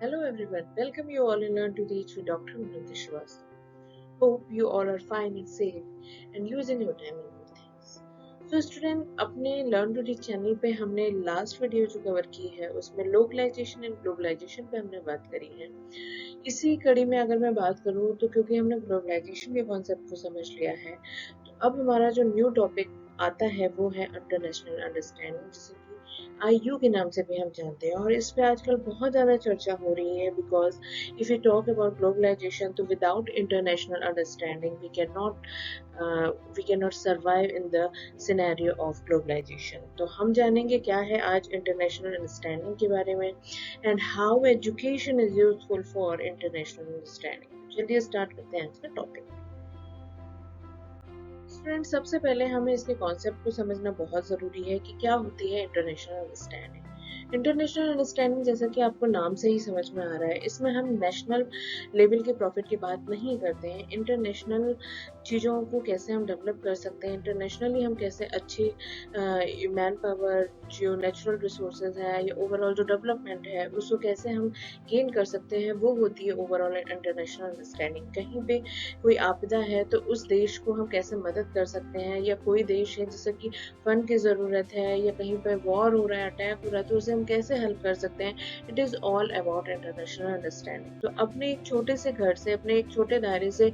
Hello everyone, welcome you all in Learn to Teach with Dr. Vinod Srivastava. Hope you all are fine and safe and using your time in good things. So student अपने learn to teach channel पे हमने last video जो cover की है उसमें localisation and globalisation पे हमने बात करी है। इसी कड़ी में अगर मैं बात करूँ तो क्योंकि हमने ग्लोबलाइजेशन के कॉन्सेप्ट को समझ लिया है तो अब हमारा जो न्यू टॉपिक आता है वो है इंटरनेशनल अंडरस्टैंडिंग, जिसे कि आईयू के नाम से भी हम जानते हैं। और इस पे आजकल बहुत ज़्यादा चर्चा हो रही है because if you talk about globalization तो without international understanding we can not survive in the scenario of globalization. तो हम जानेंगे क्या है आज इंटरनेशनल अंडरस्टैंडिंग के बारे में and how education is useful for international understanding. चलिए स्टार्ट करते हैं आज का टॉपिक। स्टूडेंट, सबसे पहले हमें इसके कॉन्सेप्ट को समझना बहुत ज़रूरी है कि क्या होती है इंटरनेशनल अंडरस्टैंडिंग। इंटरनेशनल अंडरस्टैंडिंग जैसा कि आपको नाम से ही समझ में आ रहा है, इसमें हम नेशनल लेवल के प्रॉफिट की बात नहीं करते हैं। इंटरनेशनल चीज़ों को कैसे हम डेवलप कर सकते हैं, इंटरनेशनली हम कैसे अच्छी मैन पावर, जो नेचुरल रिसोर्सेज है या ओवरऑल जो डेवलपमेंट है उसको कैसे हम गेन कर सकते हैं, वो होती है ओवरऑल इंटरनेशनल अंडरस्टैंडिंग। कहीं पे कोई आपदा है तो उस देश को हम कैसे मदद कर सकते हैं, या कोई देश है जैसे कि फंड की ज़रूरत है या कहीं पर वॉर हो रहा है, अटैक हो रहा है, तो उसे हम कैसे हेल्प कर सकते हैं। It is all about international understanding. तो अपने एक छोटे से घर से, अपने एक छोटे दायरे से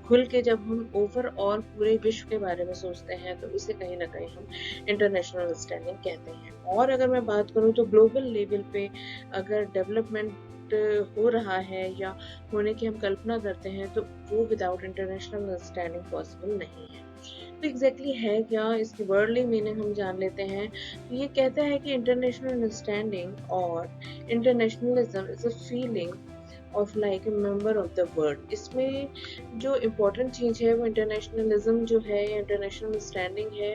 खुल के जब हम ओवरऑल पूरे विश्व के बारे में सोचते हैं तो उसे कहीं ना कहीं हम इंटरनेशनल अंडरस्टैंडिंग कहते हैं। और अगर मैं बात करूँ तो ग्लोबल लेवल पे अगर डेवलपमेंट हो रहा है या होने की हम कल्पना करते हैं तो वो विदाउट इंटरनेशनल अंडरस्टैंडिंग पॉसिबल नहीं है। तो एग्जैक्टली है क्या, इसकी वर्डली मीनिंग हम जान लेते हैं। तो ये कहता है कि इंटरनेशनल अंडरस्टैंडिंग और internationalism is a feeling of like a member of the world. इसमें जो इम्पोर्टेंट चीज़ है वो इंटरनेशनलिज्म जो है या इंटरनेशनल अंडरस्टैंडिंग है,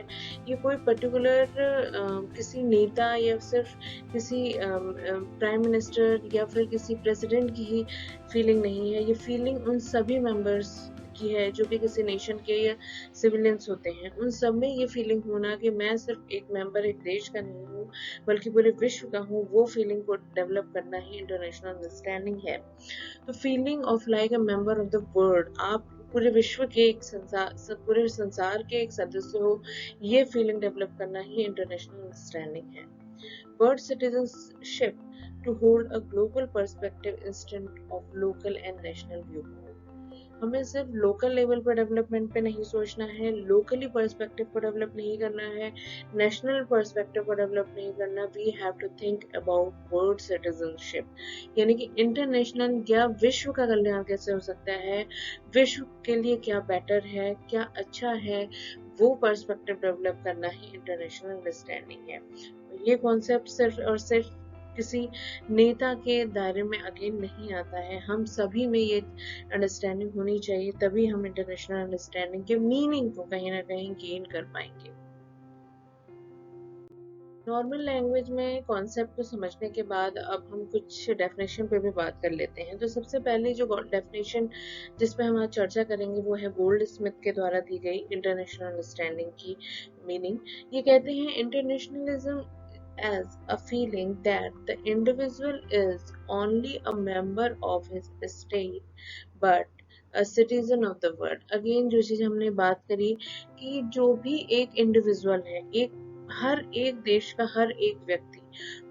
ये कोई पर्टिकुलर किसी नेता या सिर्फ किसी प्राइम मिनिस्टर या फिर किसी प्रेसिडेंट की ही फीलिंग नहीं है। ये फीलिंग उन सभी मेंबर्स की है जो भी किसी नेशन के या सिविलियंस होते हैं। उन सब में ये फीलिंग होना कि मैं सिर्फ एक मेंबर एक देश का नहीं हूँ बल्कि पूरे विश्व का हूँ, वो फीलिंग को डेवलप करना ही इंटरनेशनल अंडरस्टैंडिंग है। तो feeling of like a member of the world, आप पूरे विश्व के एक संसार, पूरे संसार के एक सदस्य हो, ये फीलिंग डेवलप करना ही इंटरनेशनल अंडरस्टैंडिंग है। World citizenship to hold a global perspective instead of local and national view. हमें सिर्फ लोकल लेवल पर डेवलपमेंट पे नहीं सोचना है, लोकली पर्सपेक्टिव को डेवलप नहीं करना है, नेशनल पर्सपेक्टिव को डेवलप नहीं करना। We have to think about world citizenship, यानी कि इंटरनेशनल या विश्व का कल्याण कैसे हो सकता है, विश्व के लिए क्या बेटर है, क्या अच्छा है, वो पर्सपेक्टिव डेवलप करना ही इंटरनेशनल अंडरस्टैंडिंग है। ये कॉन्सेप्ट सिर्फ और सिर्फ किसी नेता के दायरे में अगेन नहीं आता है, हम सभी में ये अंडरस्टैंडिंग होनी चाहिए, तभी हम इंटरनेशनल अंडरस्टैंडिंग के मीनिंग को कहीं ना कहीं गेन कर पाएंगे। नॉर्मल लैंग्वेज में कॉन्सेप्ट को समझने के बाद अब हम कुछ डेफिनेशन पे भी बात कर लेते हैं। तो सबसे पहले जो डेफिनेशन जिस पे हम आज चर्चा करेंगे वो है गोल्ड स्मिथ के द्वारा दी गई इंटरनेशनल अंडरस्टैंडिंग की मीनिंग। ये कहते हैं internationalism as a feeling that the individual is only a member of his state but a citizen of the world। Again जो चीज हमने बात करी कि जो भी एक इंडिविजुअल है, एक हर एक देश का हर एक व्यक्ति,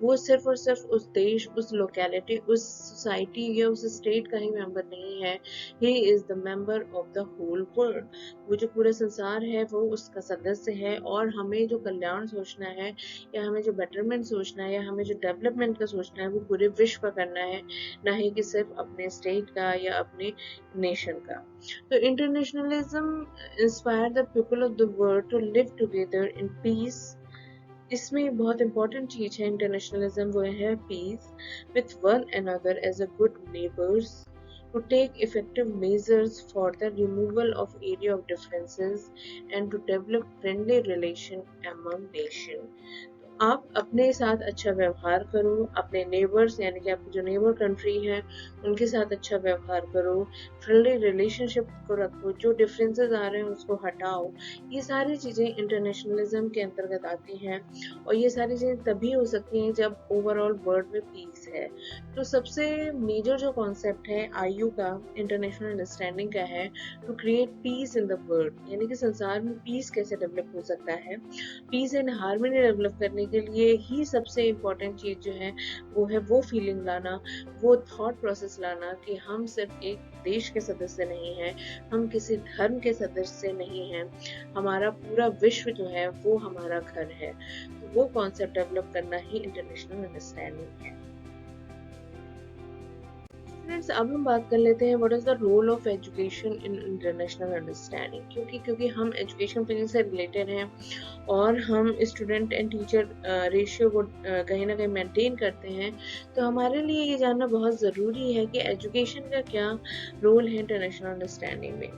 वो सिर्फ और सिर्फ उस देश, उस लोकेलिटी, उस सोसाइटी या उस स्टेट का ही मेंबर नहीं है। He is the member of the whole world. वो जो पूरे संसार है वो उसका सदस्य है। और हमें जो कल्याण सोचना है या हमें जो बेटरमेंट सोचना है या हमें जो डेवलपमेंट का सोचना है वो पूरे विश्व का करना है, ना ही कि सिर्फ अपने स्टेट का या अपने नेशन का। तो internationalism inspire the people of the world to live together in peace. इसमें बहुत इंपॉर्टेंट चीज है इंटरनेशनलिज्म, वो है peace with one another as a good neighbours, to take effective measures for the removal of area of differences and to develop friendly relation among nations। आप अपने साथ अच्छा व्यवहार करो, अपने नेबर्स यानी कि आपकी जो नेबर कंट्री है उनके साथ अच्छा व्यवहार करो, फ्रेंडली रिलेशनशिप को रखो, जो डिफरेंसेस आ रहे हैं उसको हटाओ। ये सारी चीज़ें इंटरनेशनलिज्म के अंतर्गत आती हैं और ये सारी चीज़ें तभी हो सकती हैं जब ओवरऑल वर्ल्ड में पीस है। तो सबसे मेजर जो कॉन्सेप्ट है आईयू का, इंटरनेशनल अंडरस्टैंडिंग का है, to create peace in the world, यानी कि संसार में पीस कैसे डेवलप हो सकता है। पीस एंड हार्मनी डेवलप करने के लिए ही सबसे इम्पोर्टेंट चीज़ जो है वो फीलिंग लाना, वो थॉट प्रोसेस लाना कि हम सिर्फ एक देश के सदस्य नहीं हैं, हम किसी धर्म के सदस्य नहीं हैं, हमारा पूरा विश्व जो है वो हमारा घर है। तो वो कॉन्सेप्ट डेवलप करना ही इंटरनेशनल अंडरस्टैंडिंग है। फ्रेंड्स, अब हम बात कर लेते हैं what is the role of education in international understanding, क्योंकि हम एजुकेशन फील्ड से रिलेटेड हैं और हम स्टूडेंट एंड टीचर रेशियो को कहीं ना कहीं मेंटेन करते हैं। तो हमारे लिए ये जानना बहुत ज़रूरी है कि एजुकेशन का क्या रोल है इंटरनेशनल अंडरस्टैंडिंग में।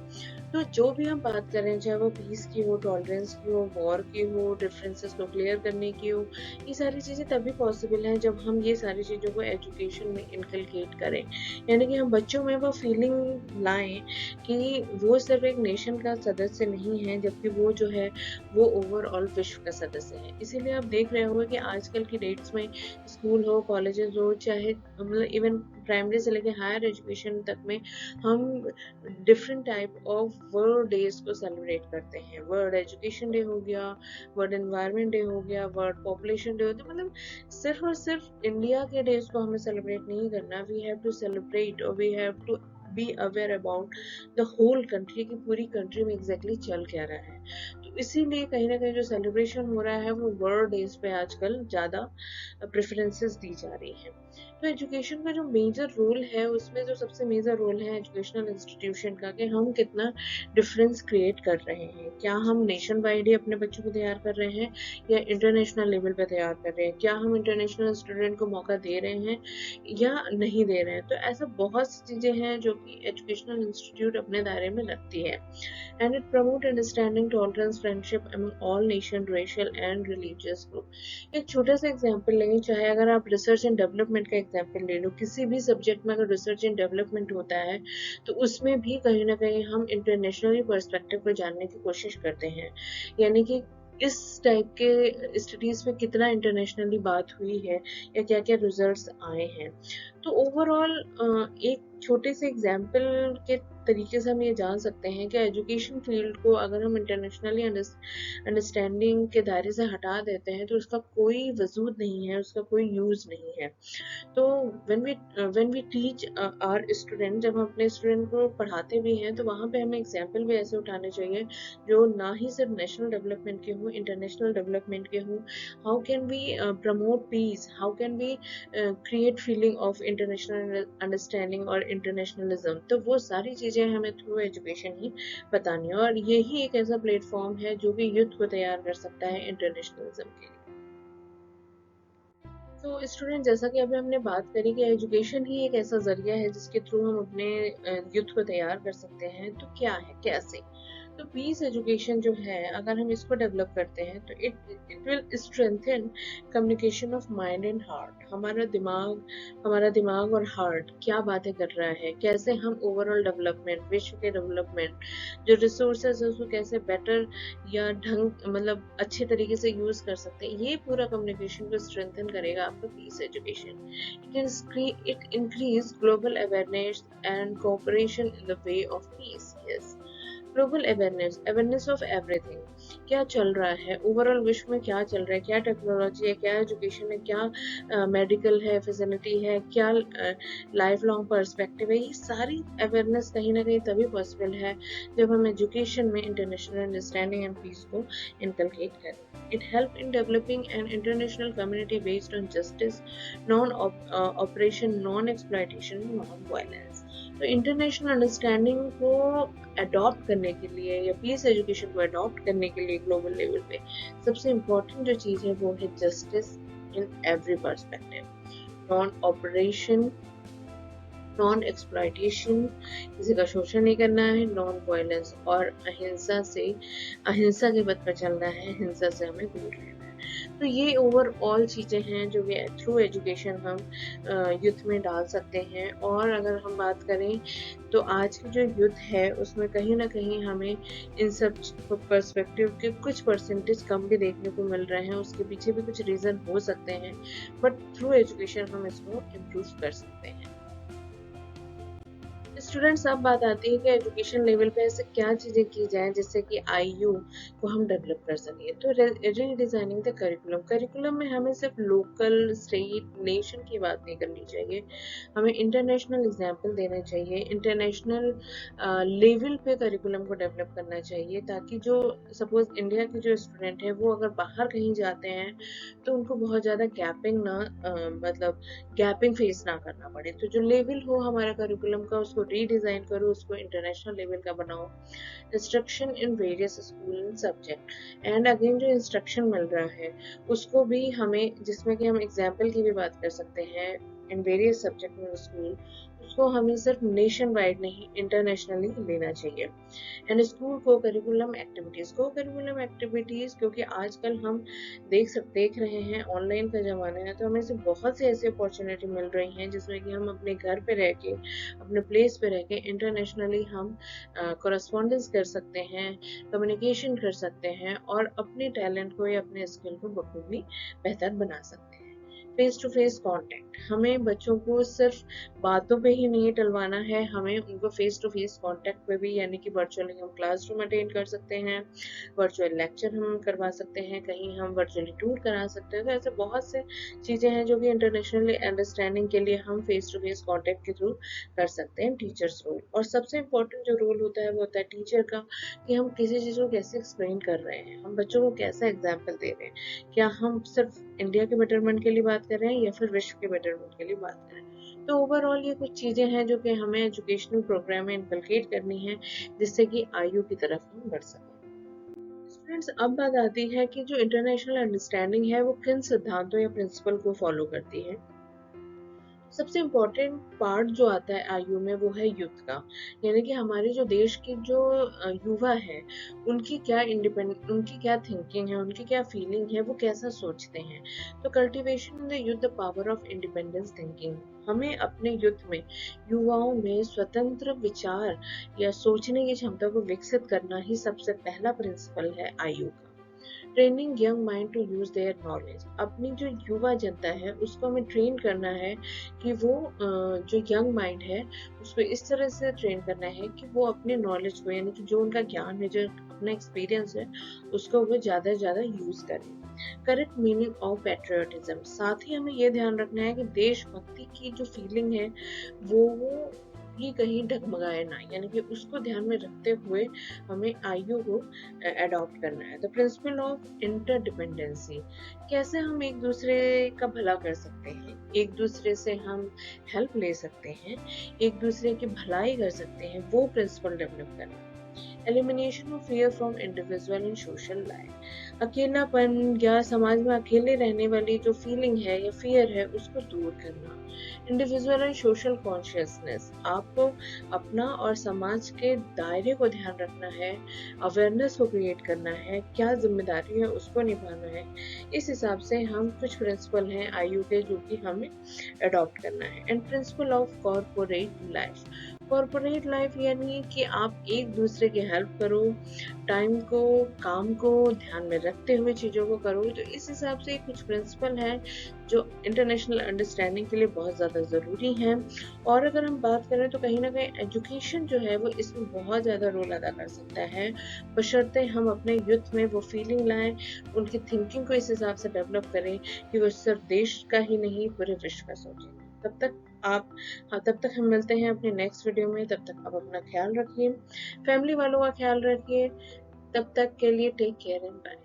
तो जो भी हम बात करें, चाहे वो पीस की हो, टॉलरेंस की हो, वॉर की हो, डिफरेंसेस को क्लियर करने की हो, ये सारी चीज़ें तभी पॉसिबल हैं जब हम ये सारी चीज़ों को एजुकेशन में इनकलकेट करें, यानी कि हम बच्चों में वो फीलिंग लाएं कि वो सिर्फ एक नेशन का सदस्य नहीं है, जबकि वो जो है वो ओवरऑल विश्व का सदस्य है। इसीलिए आप देख रहे होंगे कि आजकल की डेट्स में स्कूल हो, कॉलेजेस हो, चाहे मतलब इवन प्राइमरी से लेकर हायर एजुकेशन तक में हम different type of world days को सेलिब्रेट करते हैं। वर्ल्ड एजुकेशन डे हो गया, वर्ल्ड एनवायरनमेंट डे हो गया, वर्ल्ड पॉपुलेशन डे हो गया, मतलब सिर्फ और सिर्फ इंडिया के डेज को हमें सेलिब्रेट नहीं करना। वी हैव टू सेलिब्रेट और we have to be aware about the whole country, की पूरी कंट्री में एग्जैक्टली चल क्या रहा है। तो इसीलिए कहीं ना कहीं जो सेलिब्रेशन हो रहा है वो वर्ल्ड डेज पे आजकल ज़्यादा प्रेफरेंसेस दी जा रही है। तो एजुकेशन का जो मेजर रोल है उसमें जो सबसे मेजर रोल है एजुकेशनल इंस्टीट्यूशन का, कि हम कितना डिफरेंस क्रिएट कर रहे हैं। क्या हम नेशन वाइड ही अपने बच्चों को तैयार कर रहे हैं या इंटरनेशनल लेवल पे तैयार कर रहे हैं? क्या हम इंटरनेशनल स्टूडेंट को मौका दे रहे हैं या नहीं दे रहे हैं? तो ऐसा बहुत सी चीज़ें हैं जो कि एजुकेशनल इंस्टीट्यूट अपने दायरे में रखती है। And it promote understanding, tolerance, friendship among all nation, racial and religious group. एक छोटा सा एग्जांपल लेंगे, चाहे अगर आप रिसर्च एंड डेवलपमेंट का एग्जांपल ले लो, किसी भी सब्जेक्ट में अगर रिसर्च एंड डेवलपमेंट होता है तो उसमें भी कहीं ना कहीं हम इंटरनेशनली पर्सपेक्टिव को जानने की कोशिश करते हैं, यानी कि इस टाइप के स्टडीज में कितना इंटरनेशनली बात हुई है या क्या क्या रिजल्ट्स आए हैं। तो ओवरऑल एक छोटे से एग्जाम्पल के तरीके से हम ये जान सकते हैं कि एजुकेशन फील्ड को अगर हम इंटरनेशनली अंडरस्टैंडिंग के दायरे से हटा देते हैं तो उसका कोई वजूद नहीं है, उसका कोई यूज़ नहीं है। तो when we teach our student, जब हम अपने स्टूडेंट को पढ़ाते भी हैं तो वहाँ पे हमें एग्जाम्पल भी ऐसे उठाने चाहिए जो ना ही सिर्फ नेशनल डेवलपमेंट के हों, इंटरनेशनल डेवलपमेंट के हों। How can we promote peace, how can we create feeling of international understanding और इंटरनेशनलिज्म। तो वो सारी चीज़ें हमें थ्रू एजुकेशन ही बतानी है और यही एक ऐसा प्लेटफॉर्म है जो कि यूथ को तैयार कर सकता है इंटरनेशनलिज्म के लिए। तो स्टूडेंट, जैसा कि अभी हमने बात करी कि एजुकेशन ही एक ऐसा जरिया है जिसके थ्रू हम अपने यूथ को तैयार कर सकते हैं। तो क्या है, कैसे? तो पीस एजुकेशन जो है, अगर हम इसको डेवलप करते हैं तो it will strengthen communication of mind and heart. हमारा दिमाग और हार्ट क्या बातें कर रहा है, कैसे हम ओवरऑल डेवलपमेंट, विश्व के डेवलपमेंट, जो रिसोर्सेज है उसको कैसे बेटर या ढंग मतलब अच्छे तरीके से यूज कर सकते हैं, ये पूरा कम्युनिकेशन को स्ट्रेंथन करेगा आपका peace education. It increase global awareness and cooperation in the way of peace. Yes, global awareness of everything, क्या चल रहा है ओवरऑल विश्व में, क्या चल रहा है, क्या टेक्नोलॉजी है, क्या एजुकेशन है, क्या मेडिकल है, फैसिलिटी है, क्या लाइफ लॉन्ग पर्सपेक्टिव है। ये सारी अवेयरनेस कहीं ना कहीं तभी पॉसिबल है जब हम एजुकेशन में इंटरनेशनल अंडरस्टैंडिंग एंड पीस को इनकलकेट करें। It help in developing an international community based on justice, non operation, non exploitation, non violence. तो इंटरनेशनल अंडरस्टैंडिंग को अडॉप्ट करने के लिए या पीस एजुकेशन को अडॉप्ट करने के लिए ग्लोबल लेवल पे सबसे इम्पोर्टेंट जो चीज़ है वो है justice in every perspective, non operation, non exploitation, किसी का शोषण नहीं करना है, नॉन वायलेंस, और अहिंसा के पथ पर चलना है, हिंसा से हमें दूर रहना है। तो ये ओवरऑल चीज़ें हैं जो कि थ्रू एजुकेशन हम यूथ में डाल सकते हैं। और अगर हम बात करें तो आज की जो यूथ है उसमें कहीं न कहीं हमें इन सब पर्सपेक्टिव के कुछ परसेंटेज कम भी देखने को मिल रहे हैं। उसके पीछे भी कुछ रीज़न हो सकते हैं, बट थ्रू एजुकेशन हम इसको इम्प्रूव कर सकते हैं। स्टूडेंट्स, अब बात आती है कि एजुकेशन लेवल पे ऐसे क्या चीज़ें की जाएँ जिससे कि आईयू को हम डेवलप कर सकें। तो रीडिज़ाइनिंग द करिकुलम, करिकुलम में हमें सिर्फ लोकल, स्टेट, नेशन की बात नहीं करनी चाहिए, हमें इंटरनेशनल एग्जाम्पल देना चाहिए, इंटरनेशनल लेवल पे करिकुलम को डेवलप करना चाहिए, ताकि जो सपोज इंडिया के जो स्टूडेंट हैं वो अगर बाहर कहीं जाते हैं तो उनको बहुत ज़्यादा गैपिंग ना मतलब गैपिंग फेस ना करना पड़े। तो जो लेवल हो हमारा करिकुलम का उसको रीडिज़ाइन करो, उसको इंटरनेशनल लेवल का बनाओ। Instruction in various school and subject, and again जो इंस्ट्रक्शन मिल रहा है उसको भी हमें, जिसमें कि हम एग्जाम्पल की भी बात कर सकते हैं in various subject in school, उसको हमें सिर्फ नेशन वाइड नहीं इंटरनेशनली लेना चाहिए। एंड स्कूल को करिकुलम एक्टिविटीज़, क्योंकि आजकल हम देख रहे हैं ऑनलाइन का ज़माना है, तो हमें से बहुत सी ऐसी अपॉर्चुनिटी मिल रही हैं जिसमें कि हम अपने घर पे रह के, अपने प्लेस पे रह के इंटरनेशनली हम कोरेस्पॉन्डेंस कर सकते हैं, कम्युनिकेशन कर सकते हैं और अपने टैलेंट को या अपने स्किल को बखूबी बेहतर बना सकते हैं। फेस टू फेस कांटेक्ट, हमें बच्चों को सिर्फ बातों पे ही नहीं टलवाना है, हमें उनको फेस टू फेस कांटेक्ट पे भी, यानी कि वर्चुअली हम क्लासरूम अटेंड कर सकते हैं, वर्चुअल लेक्चर हम करवा सकते हैं, कहीं हम वर्चुअली टूर करा सकते हैं। तो ऐसे बहुत से चीज़ें हैं जो कि इंटरनेशनली अंडरस्टैंडिंग के लिए हम फेस टू फेस कांटेक्ट के थ्रू कर सकते हैं। टीचर्स रोल, और सबसे इम्पोर्टेंट जो रोल होता है वो होता है टीचर का, कि हम किसी चीज़ को कैसे एक्सप्लेन कर रहे हैं, हम बच्चों को कैसा एग्जाम्पल दे रहे हैं, क्या हम सिर्फ इंडिया के बेटरमेंट के लिए बात कर रहे हैं या फिर विश्व के बेटरमेंट के लिए बात कर रहे हैं। तो ओवरऑल ये कुछ चीज़ें हैं जो कि हमें एजुकेशनल प्रोग्राम में इनकलकेट करनी है, जिससे कि आयु की तरफ हम बढ़ सकें। स्टूडेंट्स, अब बात आती है कि जो इंटरनेशनल अंडरस्टैंडिंग है वो किन सिद्धांतों या प्रिंसिपल को फॉलो करती है। सबसे इम्पोर्टेंट पार्ट जो आता है आयु में वो है यूथ का, यानी कि हमारे जो देश के जो युवा है उनकी क्या थिंकिंग है, उनकी क्या फीलिंग है, वो कैसा सोचते हैं। तो cultivation in the youth the power of independence thinking, हमें अपने युद्ध में, युवाओं में स्वतंत्र विचार या सोचने की क्षमता को विकसित करना ही सबसे पहला प्रिंसिपल है आयु का। Training young mind to use their knowledge, अपनी जो युवा जनता है उसको हमें ट्रेन करना है कि वो जो यंग माइंड है उसको इस तरह से ट्रेन करना है कि वो अपने नॉलेज को, यानी कि जो उनका ज्ञान है, जो अपना एक्सपीरियंस है, उसको वो ज़्यादा से ज़्यादा यूज करें। करेक्ट मीनिंग ऑफ पेट्रियोटिज्म, साथ ही हमें ये ध्यान रखना है कि देशभक्ति की जो फीलिंग है वो ये कहीं डगमगाए ना, यानी कि उसको ध्यान में रखते हुए हमें आयु को अडॉप्ट करना है। द प्रिंसिपल ऑफ इंटरडिपेंडेंसी, कैसे हम एक दूसरे का भला कर सकते हैं, एक दूसरे से हम हेल्प ले सकते हैं, एक दूसरे की भलाई कर सकते हैं, वो प्रिंसिपल डेवलप करना। Elimination of fear from individual and social life, अकेलापन या समाज में अकेले रहने वाली जो फीलिंग है या फियर है उसको दूर करना। इंडिविजुअल एंड सोशल कॉन्शियसनेस, आपको अपना और समाज के दायरे को ध्यान रखना है, अवेयरनेस को क्रिएट करना है, क्या जिम्मेदारी है उसको निभाना है। इस हिसाब से हम कुछ प्रिंसिपल हैं आयु के जो कि हमें अडॉप्ट करना है। And principle of corporate life, corporate life यानी कि आप एक दूसरे की हेल्प करो, टाइम को, काम को ध्यान में रखते हुए चीज़ों को करो। तो इस हिसाब से कुछ प्रिंसिपल हैं जो इंटरनेशनल अंडरस्टैंडिंग के लिए बहुत ज़्यादा ज़रूरी हैं। और अगर हम बात करें तो कहीं ना कहीं एजुकेशन जो है वो इसमें बहुत ज़्यादा रोल अदा कर सकता है, बशर्ते हम अपने यूथ में वो फीलिंग लाएं, उनकी थिंकिंग को इस हिसाब से डेवलप करें कि वो सिर्फ देश का ही नहीं पूरे विश्व का सोचें। तब तक आप हाँ, तब तक हम मिलते हैं अपने नेक्स्ट वीडियो में। तब तक आप अपना ख्याल रखिए, फैमिली वालों का ख्याल रखिए। तब तक के लिए टेक केयर एंड बाय।